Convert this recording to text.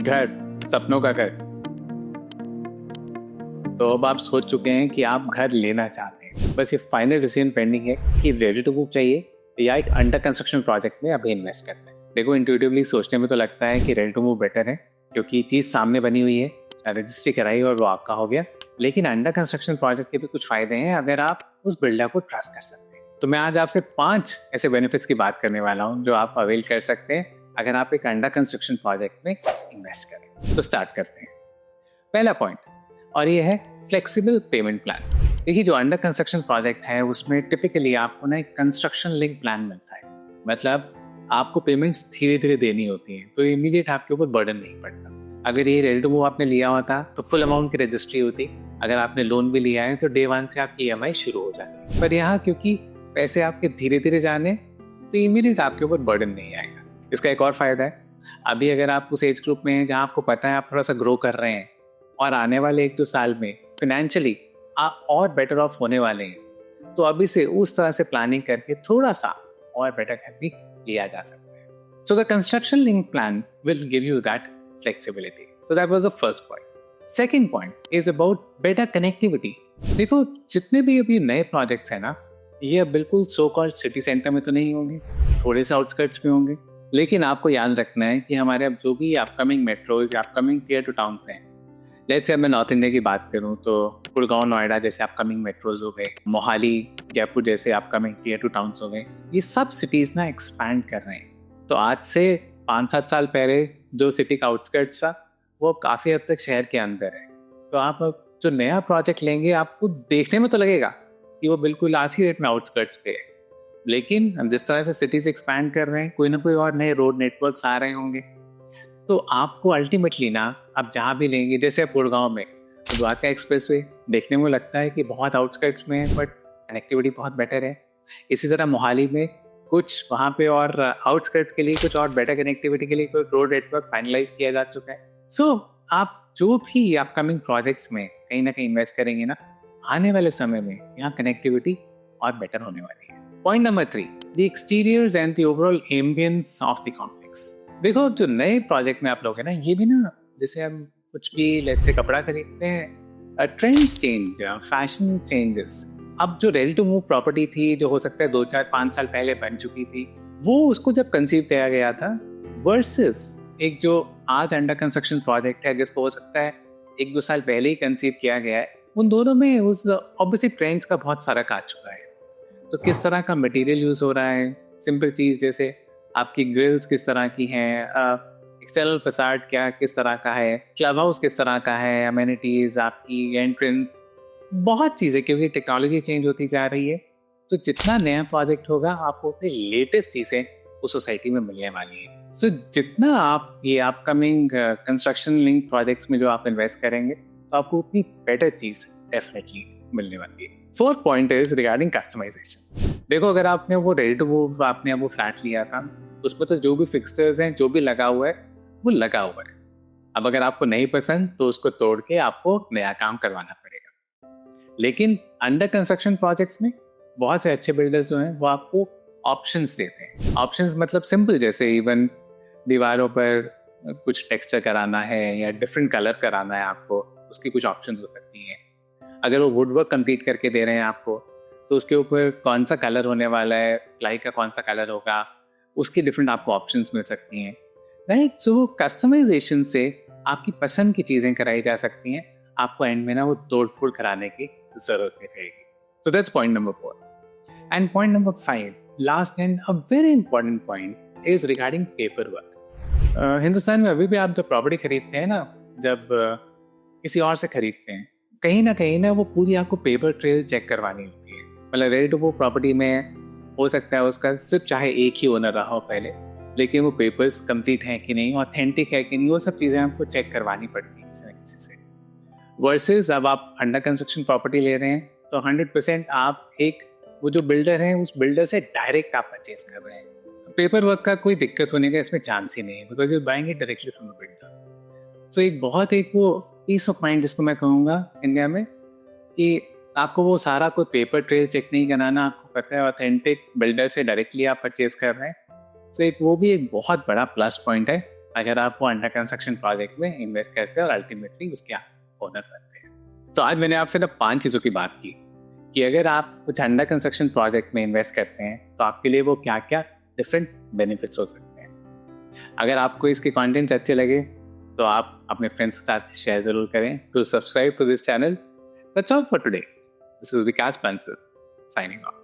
घर, सपनों का घर। तो अब आप सोच चुके हैं कि आप घर लेना चाहते हैं, बस ये फाइनल डिसीजन पेंडिंग है कि रेडी टू मूव चाहिए या एक अंडर कंस्ट्रक्शन प्रोजेक्ट में अभी इन्वेस्ट करना है। देखो, इंट्यूटिवली सोचने में तो लगता है कि रेडी टू मूव बेटर है, क्योंकि चीज़ सामने बनी हुई है, रजिस्ट्री कराई और वो आपका हो गया। लेकिन अंडर कंस्ट्रक्शन प्रोजेक्ट के भी कुछ फायदे हैं अगर आप उस बिल्डर को ट्रस्ट कर सकते हैं। तो मैं आज आपसे 5 ऐसे बेनिफिट्स की बात करने वाला हूँ जो आप अवेल कर सकते हैं अगर आप एक अंडर कंस्ट्रक्शन प्रोजेक्ट में इन्वेस्ट करें। तो स्टार्ट करते हैं। पहला पॉइंट, और ये है फ्लेक्सिबल पेमेंट प्लान। देखिए, जो अंडर कंस्ट्रक्शन प्रोजेक्ट है उसमें टिपिकली आपको ना एक कंस्ट्रक्शन लिंक प्लान मिलता है। मतलब आपको पेमेंट्स धीरे धीरे देनी होती हैं, तो इमीडिएट आपके ऊपर बर्डन नहीं पड़ता। अगर ये रेडी टू मूव आपने लिया होता तो फुल अमाउंट की रजिस्ट्री होती। अगर आपने लोन भी लिया है तो डे 1 से आपकी EMI शुरू हो जाती। पर यहाँ क्योंकि पैसे आपके धीरे धीरे जाने, तो इमीडिएट आपके ऊपर बर्डन नहीं आएगा। इसका एक और फायदा है, अभी अगर आप उस एज ग्रुप में हैं जहाँ आपको पता है आप थोड़ा सा ग्रो कर रहे हैं और आने वाले 1-2 साल में फाइनेंशियली आप और बेटर ऑफ होने वाले हैं, तो अभी से उस तरह से प्लानिंग करके थोड़ा सा और बेटर घर भी लिया जा सकता है। So the construction link plan will give you that flexibility. So that was the first point. Second point is about better connectivity. देखो, जितने भी अभी नए प्रोजेक्ट्स हैं ना, ये बिल्कुल सो कॉल्ड सिटी सेंटर में तो नहीं होंगे, थोड़े से आउटस्कर्ट्स में होंगे। लेकिन आपको याद रखना है कि हमारे अब जो भी अपकमिंग मेट्रोज या अपकमिंग टियर 2 टाउन्स हैं, लेट्स से मैं नॉर्थ इंडिया की बात करूं तो गुड़गांव, नोएडा जैसे अपकमिंग मेट्रोज हो गए, मोहाली, जयपुर जैसे अपकमिंग टियर 2 टाउन्स हो गए, ये सब सिटीज ना एक्सपैंड कर रहे हैं। तो आज से 5-7 साल पहले जो सिटी का आउटस्कर्ट्स था वो काफ़ी हद तक शहर के अंदर है। तो आप अब जो नया प्रोजेक्ट लेंगे आपको देखने में तो लगेगा कि वो बिल्कुल आज ही रेट में आउटस्कर्ट्स पे है, लेकिन जिस तरह से सिटीज एक्सपैंड कर रहे हैं, कोई ना कोई और नए रोड नेटवर्क्स आ रहे होंगे, तो आपको अल्टीमेटली ना आप जहाँ भी लेंगे, जैसे गुड़गांव में द्वारका एक्सप्रेसवे देखने में लगता है कि बहुत आउटस्कर्ट्स में है, बट कनेक्टिविटी बहुत बेटर है। इसी तरह मोहाली में कुछ वहाँ पे और आउटस्कर्ट्स के लिए कुछ और बेटर कनेक्टिविटी के लिए कोई रोड नेटवर्क फाइनलाइज किया जा चुका है। सो आप जो भी अपकमिंग प्रोजेक्ट्स में कहीं ना कहीं इन्वेस्ट करेंगे ना, आने वाले समय में यहाँ कनेक्टिविटी और बेटर होने वाली है। Point number 3, the exteriors and the overall ambience of the complex. देखो, जो नए प्रोजेक्ट में आप लोग हैं ना, ये भी ना, जैसे हम कुछ भी लेट्स से कपड़ा खरीदते हैं, ट्रेंड्स चेंज, फैशन चेंजेस। अब जो रेडी टू मूव प्रॉपर्टी थी, जो हो सकता है 2-4-5 साल पहले बन चुकी थी, वो उसको जब कंसीव किया गया था वर्सेस एक जो आज अंडर कंस्ट्रक्शन प्रोजेक्ट है जिसको हो सकता है 1-2 साल पहले ही कंसीव किया गया है, उन दोनों में उस ऑब्वियसली ट्रेंड्स का बहुत फर्क आ चुका है। तो किस तरह का मटेरियल यूज हो रहा है, सिंपल चीज जैसे आपकी ग्रिल्स किस तरह की हैं, एक्सटर्नल फसाड क्या किस तरह का है, क्लब हाउस किस तरह का है, अमेनिटीज, आपकी एंट्रेंस, बहुत चीज़ें, क्योंकि टेक्नोलॉजी चेंज होती जा रही है। तो जितना नया प्रोजेक्ट होगा आपको उतनी लेटेस्ट चीज़ें उस सोसाइटी में मिलने वाली है। सो जितना आप ये अपकमिंग कंस्ट्रक्शन लिंक प्रोजेक्ट्स में जो आप इन्वेस्ट करेंगे, तो आपको उतनी बेटर चीज़ डेफिनेटली मिलने वाली है। 4th point is regarding customization. देखो, अगर आपने वो रेडी टू मूव आपने वो फ्लैट लिया था, उसमें तो जो भी फिक्सचर्स हैं, जो भी लगा हुआ है वो लगा हुआ है। अब अगर आपको नहीं पसंद तो उसको तोड़ के आपको नया काम करवाना पड़ेगा। लेकिन अंडर कंस्ट्रक्शन प्रोजेक्ट्स में बहुत से अच्छे बिल्डर्स जो हैं वो आपको ऑप्शंस देते हैं। ऑप्शंस मतलब सिंपल, जैसे इवन दीवारों पर कुछ टेक्सचर कराना है या डिफरेंट कलर कराना है आपको, उसकी कुछ ऑप्शंस हो सकती हैं। अगर वो वुड वर्क कंप्लीट करके दे रहे हैं आपको, तो उसके ऊपर कौन सा कलर होने वाला है, प्लाई का कौन सा कलर होगा, उसकी डिफरेंट आपको ऑप्शंस मिल सकती हैं, राइट। सो कस्टमाइजेशन से आपकी पसंद की चीज़ें कराई जा सकती हैं, आपको एंड में ना वो तोड़ फोड़ कराने की जरूरत नहीं रहेगी। So that's point number 4. And point number 5, last and a very important point is regarding paperwork. Hindustan में अभी भी आप जब प्रॉपर्टी खरीदते हैं ना, जब किसी और से खरीदते हैं, कहीं ना वो पूरी आपको पेपर ट्रेल चेक करवानी होती है। मतलब रेडी टू मूव प्रॉपर्टी में हो सकता है उसका सिर्फ चाहे एक ही ओनर रहा हो पहले, लेकिन वो पेपर्स कंप्लीट हैं कि नहीं, ऑथेंटिक है कि नहीं, वो सब चीज़ें आपको चेक करवानी पड़ती है किसी न किसी से। वर्सेस अब आप अंडर कंस्ट्रक्शन प्रॉपर्टी ले रहे हैं तो 100% आप एक वो जो बिल्डर है उस बिल्डर से डायरेक्ट आप परचेज कर रहे हैं। पेपर वर्क का कोई दिक्कत होने का इसमें चांस ही नहीं है, because you buying it directly from the builder. So एक बहुत एक वो पीस ऑफ माइंड जिसको मैं कहूँगा इंडिया में, कि आपको वो सारा कोई पेपर ट्रेल चेक नहीं कराना, आपको पता है ऑथेंटिक बिल्डर से डायरेक्टली आप परचेज कर रहे हैं। सो एक वो भी एक बहुत बड़ा प्लस पॉइंट है अगर आप वो अंडर कंस्ट्रक्शन प्रोजेक्ट में इन्वेस्ट करते हैं और अल्टीमेटली उसके ओनर बनते हैं। तो आज मैंने आपसे ना 5 चीज़ों की बात की कि अगर आप कुछ अंडर कंस्ट्रक्शन प्रोजेक्ट में इन्वेस्ट करते हैं तो आपके लिए वो क्या क्या डिफरेंट बेनिफिट्स हो सकते हैं। अगर आपको इसके कंटेंट्स अच्छे लगे तो आप अपने फ्रेंड्स के साथ शेयर ज़रूर करें। To subscribe to this channel. That's all for today. This is Vikas Bansal signing of.